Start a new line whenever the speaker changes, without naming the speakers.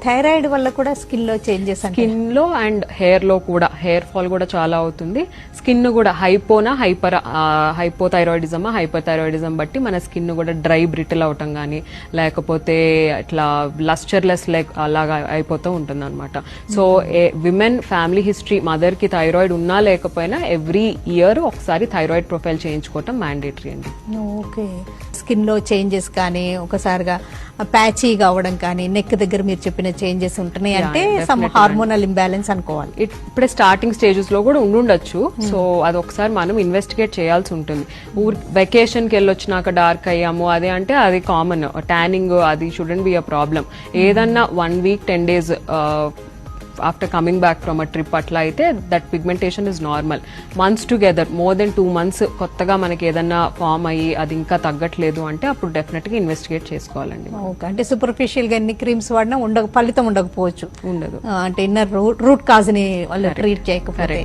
Thyroid వల్ల కూడా skin లో చేంజెస్,
స్కిన్ లో అండ్ హెయిర్ లో కూడా హెయిర్ ఫాల్ కూడా చాలా అవుతుంది. స్కిన్ కూడా హైపోనా హైపోథైరాయిడిజమా హైపర్ థైరాయిడిజం బట్టి మన స్కిన్ కూడా డ్రై బ్రిటిల్ అవటం గానీ లేకపోతే ఇట్లా లస్చర్లెస్ అలాగా అయిపోతూ ఉంటుంది అనమాట. So women family history mother కి థైరాయిడ్ ఉన్నా లేకపోయినా ఎవ్రీ ఇయర్ ఒకసారి థైరాయిడ్ ప్రొఫైల్ చేయించుకోవటం మ్యాండేటరీ అండి.
ఓకే. స్కిన్ లో చేంజెస్ కానీ ఒకసారిగా ప్యాచీగా అవడం కానీ నెక్ దగ్గర మీరు చెప్పిన చేంజెస్ ఉంటున్నాయి అంటే సమ్ హార్మోనల్ ఇంబ్యాలెన్స్ అనుకోవాలి.
ఇప్పుడే స్టార్టింగ్ స్టేజెస్ లో కూడా ఉండొచ్చు. సో అది ఒకసారి మనం ఇన్వెస్టిగేట్ చేయాల్సి ఉంటుంది. వెకేషన్ కి వెళ్ళొచ్చినాక డార్క్ అయ్యాము అదే అంటే అది కామన్. ట్యానింగ్ అది షుడెంట్ బి అ ప్రాబ్లం. ఏదన్నా 1 week 10 days after coming back from a trip అట్లా అయితే that pigmentation is normal. Months together more than 2 months కొత్తగా మనకి ఏదన్నా ఫామ్ అయ్యి అది ఇంకా తగ్గట్లేదు అంటే అప్పుడు డెఫినెట్ గా ఇన్వెస్టిగేట్ చేసుకోవాలండి.
ఓకే. అంటే సూపర్ఫిషియల్ గా ఎన్ని క్రీమ్స్ వాడినా ఫలితం ఉండకపోవచ్చు.
ఉండదు.
అంటే ఇన్నర్ రూట్ కాజ్ ని వాళ్ళు ట్రీట్ చేయకపోతే.